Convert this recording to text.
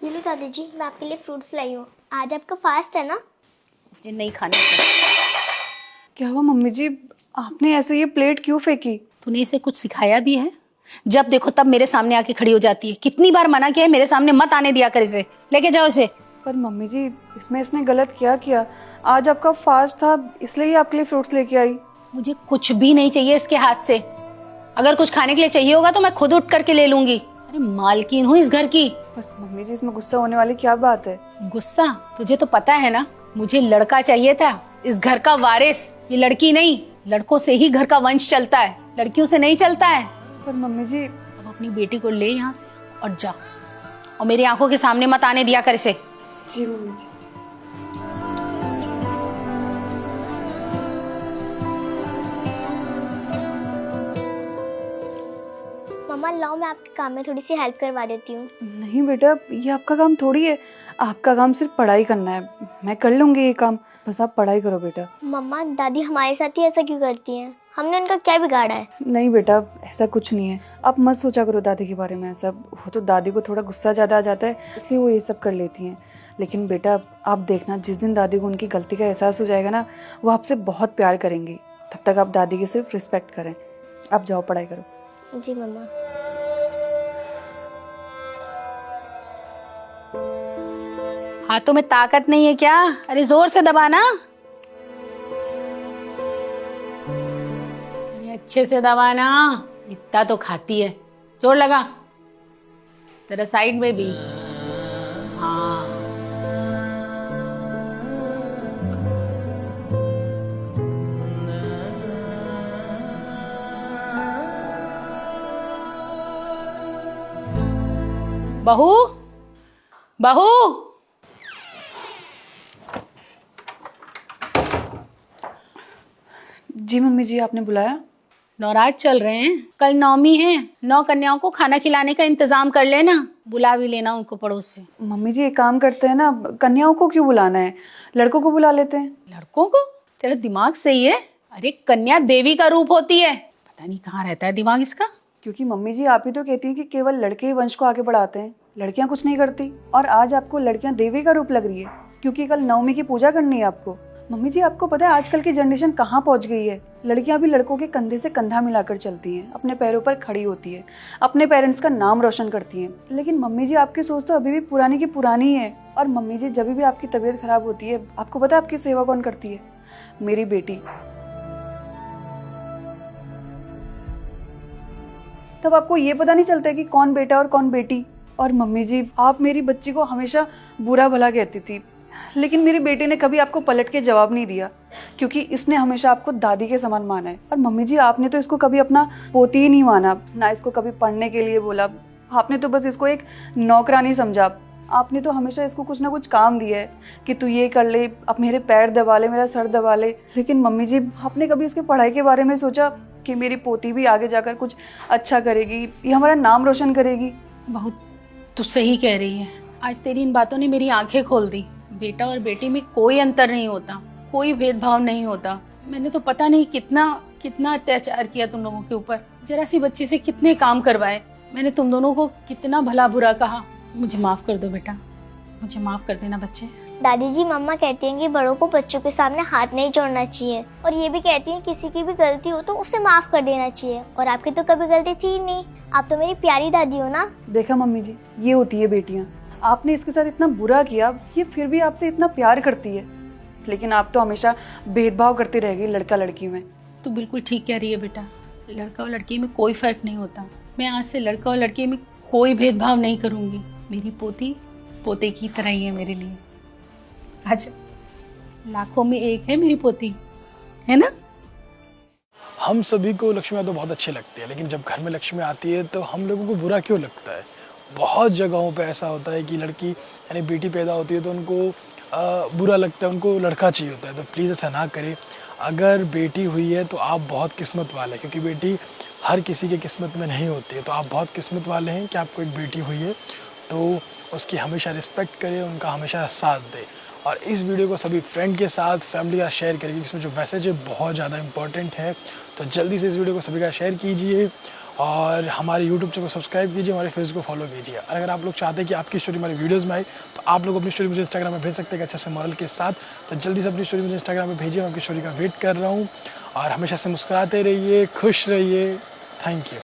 ये लो दादी जी, मैं आपके लिए फ्रूट्स लाई हूँ। आज आपका फास्ट है ना? मुझे नहीं खाने का। क्या हुआ मम्मी जी, आपने ऐसे ये प्लेट क्यों फेंकी? तूने इसे कुछ सिखाया भी है? जब देखो तब मेरे सामने आके खड़ी हो जाती है। कितनी बार मना किया है मेरे सामने मत आने दिया कर इसे। लेके जाओ इसे। पर मम्मी जी, इसमें इसने गलत क्या किया? आज आपका फास्ट था, इसलिए ही आपके लिए फ्रूट्स लेके आई। मुझे कुछ भी नहीं चाहिए इसके हाथ से। अगर कुछ खाने के लिए चाहिए होगा तो मैं खुद उठ करके ले लूंगी। अरे मालकिन हूँ इस घर की। पर मम्मी जी, इसमें गुस्सा होने वाली क्या बात है? गुस्सा? तुझे तो पता है ना, मुझे लड़का चाहिए था, इस घर का वारिस। ये लड़की नहीं। लड़कों से ही घर का वंश चलता है, लड़कियों से नहीं चलता है। पर मम्मी जी, अब अपनी बेटी को ले यहाँ से और जा, और मेरी आंखों के सामने मत आने दिया कर इसे। जी मम्मी जी। मम्मा लाओ, मैं आपके काम में थोड़ी सी हेल्प करवा देती हूँ। नहीं बेटा, ये आपका काम थोड़ी है। आपका काम सिर्फ पढ़ाई करना है। मैं कर लूंगी ये काम, बस आप पढ़ाई करो बेटा। मम्मा दादी हमारे साथ ही ऐसा क्यों करती हैं? हमने उनका क्या बिगाड़ा है? नहीं बेटा, ऐसा कुछ नहीं है। आप मत सोचा करो दादी के बारे में ऐसा। वो तो दादी को थोड़ा गुस्सा ज़्यादा आ जाता है, इसलिए वो ये सब कर लेती हैं। लेकिन बेटा आप देखना, जिस दिन दादी को उनकी गलती का एहसास हो जाएगा ना, वो आपसे बहुत प्यार करेंगी। तब तक आप दादी की सिर्फ रिस्पेक्ट करें। आप जाओ पढ़ाई करो। जी मम्मा। हाथों में ताकत नहीं है क्या? अरे जोर से दबाना। अरे अच्छे से दबाना। इतना तो खाती है, जोर लगा। तेरा साइड में भी। हाँ। बहू, बहू। जी मम्मी जी, आपने बुलाया? नवराज चल रहे हैं, कल नवमी है। 9 कन्याओं को खाना खिलाने का इंतजाम कर लेना, बुला भी लेना उनको पड़ोस से। मम्मी जी एक काम करते हैं ना, कन्याओं को क्यों बुलाना है, लड़कों को बुला लेते हैं। लड़कों को? तेरा दिमाग सही है? अरे कन्या देवी का रूप होती है, पता नहीं कहाँ रहता है दिमाग इसका। क्योंकि मम्मी जी आप ही तो कहती हैं कि केवल लड़के ही वंश को आगे बढ़ाते हैं, लड़कियां कुछ नहीं करती। और आज आपको लड़कियां देवी का रूप लग रही है क्योंकि कल नवमी की पूजा करनी है आपको। मम्मी जी आपको पता है आजकल की जनरेशन कहाँ पहुंच गई है? लड़कियां भी लड़कों के कंधे से कंधा मिलाकर चलती हैं, अपने पैरों पर खड़ी होती है, अपने पेरेंट्स का नाम रोशन करती हैं। लेकिन मम्मी जी आपकी सोच तो अभी भी पुरानी की पुरानी ही है। और मम्मी जी जब भी आपकी तबीयत खराब होती है, आपको पता है आपकी सेवा कौन करती है? मेरी बेटी। तब आपको ये पता नहीं चलता है कि कौन बेटा और कौन बेटी। और मम्मी जी आप मेरी बच्ची को हमेशा बुरा भला कहती थी, लेकिन मेरी बेटी ने कभी आपको पलट के जवाब नहीं दिया क्योंकि इसने हमेशा आपको दादी के समान माना है। और मम्मी जी आपने तो इसको कभी अपना पोती ही नहीं माना, ना इसको कभी पढ़ने के लिए बोला। आपने तो बस इसको एक नौकरानी समझा। आपने तो हमेशा इसको कुछ ना कुछ काम दिया है कि तू ये कर ले, अब मेरे पैर दबा ले, मेरा सर दबा ले। लेकिन मम्मी जी आपने कभी इसके पढ़ाई के बारे में सोचा कि मेरी पोती भी आगे जाकर कुछ अच्छा करेगी, ये हमारा नाम रोशन करेगी? बहुत तू सही कह रही है। आज तेरी इन बातों ने मेरी आंखें खोल दी। बेटा और बेटी में कोई अंतर नहीं होता, कोई भेदभाव नहीं होता। मैंने तो पता नहीं कितना कितना अत्याचार किया तुम लोगों के ऊपर। जरा सी बच्ची से कितने काम करवाए। मैंने तुम दोनों को कितना भला बुरा कहा। मुझे माफ कर दो बेटा, मुझे माफ कर देना बच्चे। दादी जी मम्मा कहती हैं कि बड़ों को बच्चों के सामने हाथ नहीं जोड़ना चाहिए, और ये भी कहती हैं किसी की भी गलती हो तो उसे माफ कर देना चाहिए। और आपकी तो कभी गलती थी ही नहीं, आप तो मेरी प्यारी दादी हो ना। देखा मम्मी जी, ये होती है बेटियां। आपने इसके साथ इतना बुरा किया, ये फिर भी आपसे इतना प्यार करती है। लेकिन आप तो हमेशा भेदभाव करती रह गई लड़का लड़की में। तू बिल्कुल ठीक कह रही है बेटा, लड़का और लड़की में कोई फर्क नहीं होता। मैं आज से लड़का और लड़की में कोई भेदभाव नहीं करूंगी। मेरी पोती पोते की तरह ही है मेरे लिए। आज लाखों में एक है मेरी पोती, है ना? हम सभी को लक्ष्मी माता बहुत अच्छी लगती है, लेकिन जब घर में लक्ष्मी आती है तो हम लोगों को बुरा क्यों लगता है? बहुत जगहों पे ऐसा होता है कि लड़की यानी बेटी पैदा होती है तो उनको बुरा लगता है, उनको लड़का चाहिए होता है। तो प्लीज़ ऐसा ना करें। अगर बेटी हुई है तो आप बहुत किस्मत वाले हैं, क्योंकि बेटी हर किसी के किस्मत में नहीं होती है। तो आप बहुत किस्मत वाले हैं कि आपको एक बेटी हुई है। तो उसकी हमेशा रिस्पेक्ट करें, उनका हमेशा साथ दें। और इस वीडियो को सभी फ्रेंड के साथ, फैमिली के साथ शेयर करिए, इसमें जो मैसेज है बहुत ज़्यादा इंपॉर्टेंट है। तो जल्दी से इस वीडियो को सभी का शेयर कीजिए और हमारे यूट्यूब चैनल को सब्सक्राइब कीजिए, हमारे फेसबुक को फॉलो कीजिए। और अगर आप लोग चाहते हैं कि आपकी स्टोरी हमारी वीडियोज़ में आए तो आप लोग अपनी स्टोरी मुझे इंस्टाग्राम में भेज सकते हैं अच्छे से मॉरल के साथ। तो जल्दी से अपनी स्टोरी मुझे इंस्टाग्राम में भेजिए, मैं आपकी स्टोरी का वेट कर रहा हूँ। और हमेशा से मुस्कुराते रहिए, खुश रहिए। Thank you.